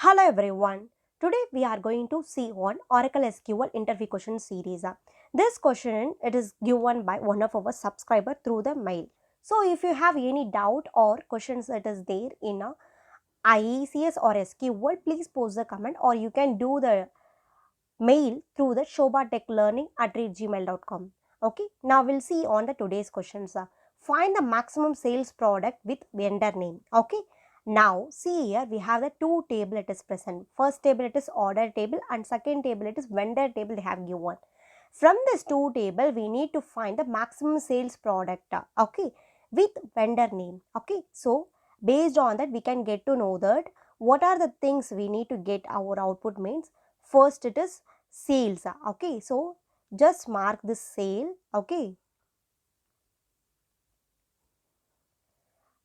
Hello everyone. Today we are going to see on Oracle SQL interview question series. This question it is given by one of our subscriber through the mail. So if you have any doubt or questions that is there in a IICS or SQL, please post the comment or you can do the mail through the shobatechlearning@gmail.com. Okay, now we'll see on the today's questions. Find the maximum sales product with vendor name. Okay, now see here we have the two table it is present. First table it is order table and second table it is vendor table they have given. From this two table we need to find the maximum sales product. Okay, with vendor name. Okay, so based on that we can get to know that what are the things we need to get our output means. First it is sales. Okay, so just mark this sale. Okay,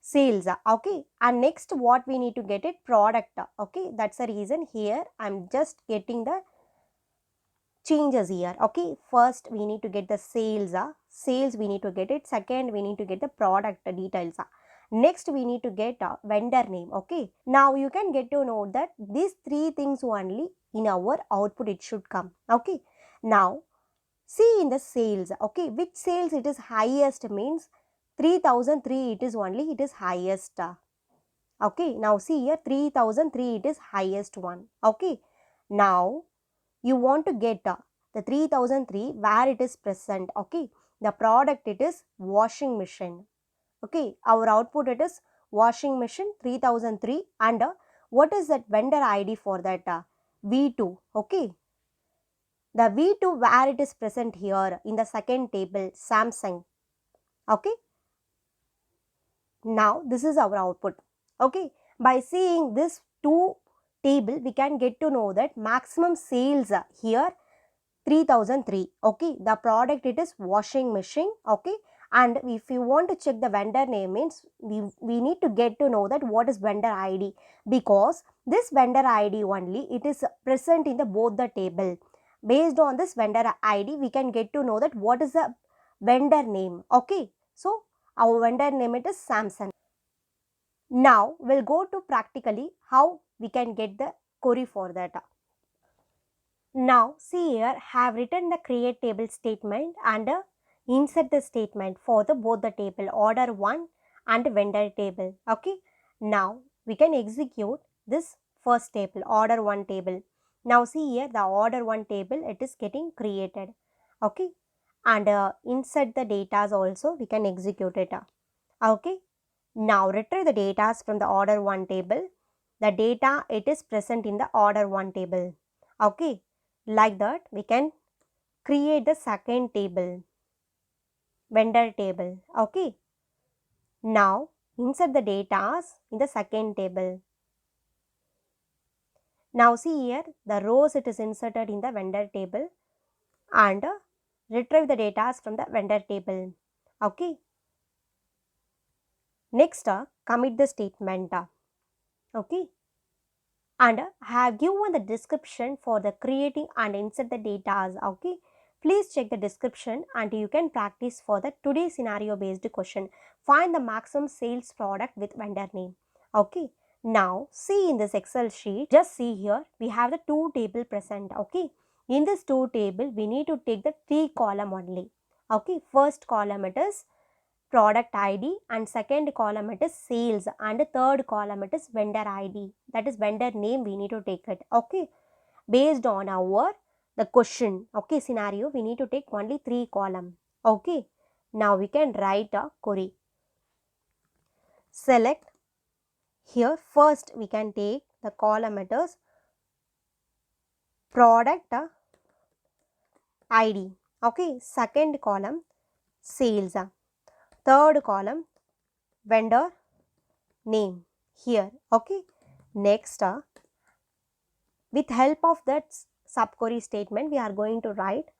sales. Okay, and next what we need to get it product. Okay, that's the reason here I'm just getting the changes here. Okay, first we need to get the sales. Sales we need to get it. Second we need to get the product details. Next we need to get vendor name. Okay, now you can get to know that these three things only in our output it should come. Okay, now see in the sales. Okay, which sales it is highest means 3003 it is only it is highest. Okay, now see here 3003 it is highest one. Okay, now you want to get the 3003 where it is present. Okay, the product it is washing machine. Okay, our output it is washing machine 3003 and what is that vendor ID for that V2. Okay, the V2 where it is present here in the second table Samsung. Okay, now this is our output. Okay, by seeing this two table we can get to know that maximum sales here 3003. Okay, the product it is washing machine. Okay, and if you want to check the vendor name means we need to get to know that what is vendor ID, because this vendor ID only it is present in the both the table. Based on this vendor ID we can get to know that what is the vendor name. Okay, so our vendor name it is Samsung. Now we'll go to practically how we can get the query for that. Now see here have written the create table statement and insert the statement for the both the table order 1 and vendor table. Okay, now we can execute this first table order 1 table. Now see here the order 1 table it is getting created. Okay, and insert the data also we can execute it. Okay, now retrieve the data from the order 1 table. The data it is present in the order 1 table. Okay, like that we can create the second table, vendor table. Okay, now insert the data in the second table. Now see here the rows it is inserted in the vendor table and retrieve the data from the vendor table. Okay, next commit the statement. Okay, and have given the description for the creating and insert the data. Okay, please check the description and you can practice for the today's scenario based question. Find the maximum sales product with vendor name. Okay, now see in this Excel sheet, just see here we have the two table present. Okay, in this two table we need to take the three column only. Okay, first column it is product ID and second column it is sales and third column it is vendor ID, that is vendor name we need to take it. Okay, based on our the question, okay, scenario we need to take only three column. Okay, now we can write a query. Select here first we can take the column it is product ID. Okay, second column sales, third column vendor name here. Okay, next with help of that subquery statement we are going to write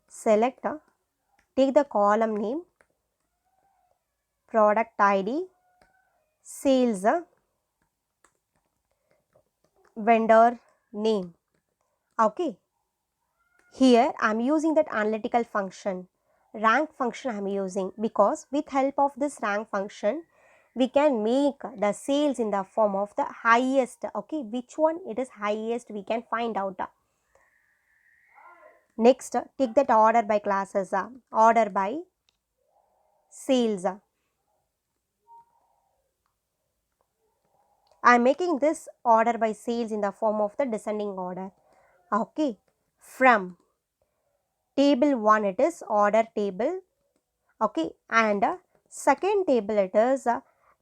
select take the column name product ID sales vendor name. Okay, here I am using that analytical function rank function I am using, because with help of this rank function we can make the sales in the form of the highest. Okay, which one it is highest we can find out. Next, take that order by classes, order by sales. I am making this order by sales in the form of the descending order. Okay, from table 1 it is order table. Okay, and second table it is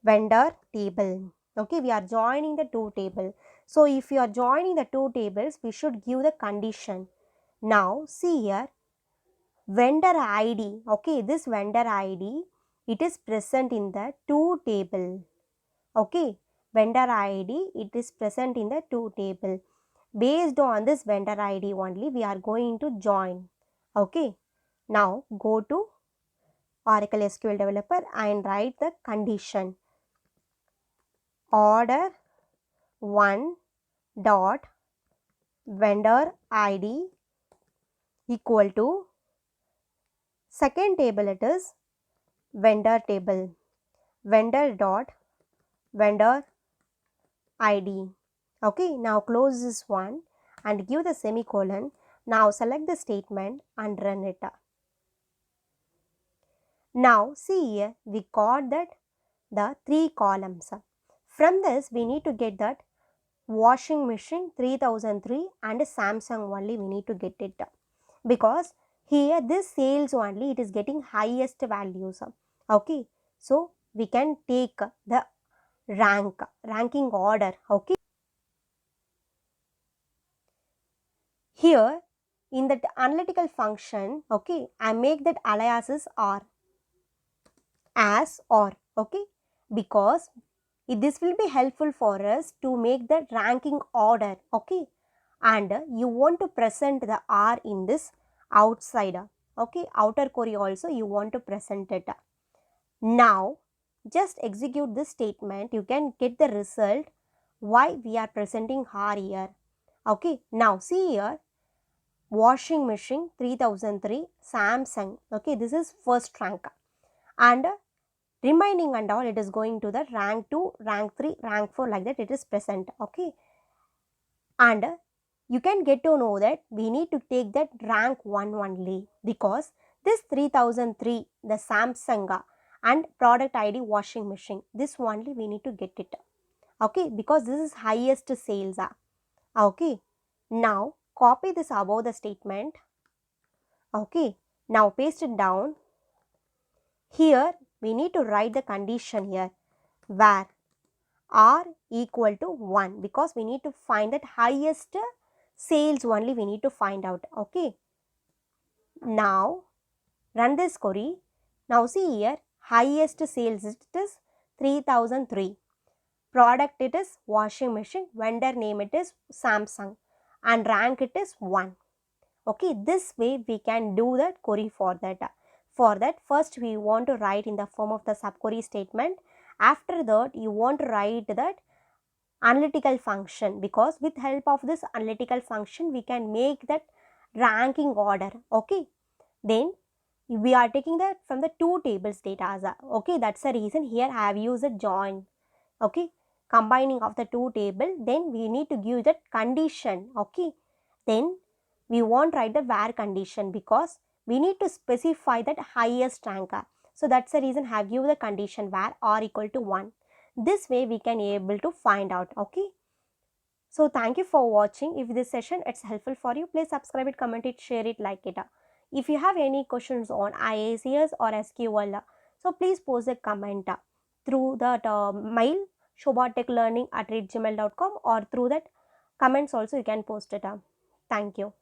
vendor table. Okay, we are joining the two table. So if you are joining the two tables, we should give the condition. Now see here, vendor ID. Okay, this vendor ID, it is present in the two table. Okay, vendor ID, it is present in the two table. Based on this vendor ID only, we are going to join. Okay, now go to Oracle SQL Developer and write the condition. Order 1 dot vendor ID equal to second table, it is vendor table, vendor dot vendor ID. Okay, now close this one and give the semicolon. Now select the statement and run it. Now see here, we got that the three columns. From this we need to get that washing machine 3003 and Samsung only we need to get it, because here this sales only it is getting highest values. Okay, so we can take the ranking order. Okay, here in that analytical function, okay, I make that aliases are as or. Okay, because this will be helpful for us to make the ranking order. Okay, and you want to present the R in this outside. Okay, outer query also you want to present it. Now just execute this statement, you can get the result why we are presenting R here. Okay, now see here, washing machine 3003 Samsung. Okay, this is first rank, and remaining and all it is going to the rank 2, rank 3, rank 4, like that it is present. Okay, and you can get to know that we need to take that rank 1 only, because this 3003 the Samsung and product ID washing machine, this only we need to get it. Okay, because this is highest sales. Okay, now copy this above the statement. Okay, now paste it down. Here we need to write the condition here where R equal to 1, because we need to find that highest sales only we need to find out. Okay, now run this query. Now see here, highest sales it is 3003, product it is washing machine, vendor name it is Samsung, and rank it is 1. Okay, this way we can do that query for that. For that, first we want to write in the form of the subquery statement. After that, you want to write that analytical function, because with help of this analytical function we can make that ranking order. Okay, then we are taking that from the two tables data. Okay, that's the reason here I have used a join. Okay, combining of the two table, then we need to give that condition. Okay, then we won't write the where condition, because we need to specify that highest rank. So that's the reason I have given the condition where R equal to 1. This way we can able to find out. Okay, so thank you for watching. If this session it's helpful for you, please subscribe it, comment it, share it, like it. If you have any questions on IICS or SQL, so please post a comment through that mail shobhatechlearning@gmail.com, or through that comments also you can post it. Thank you.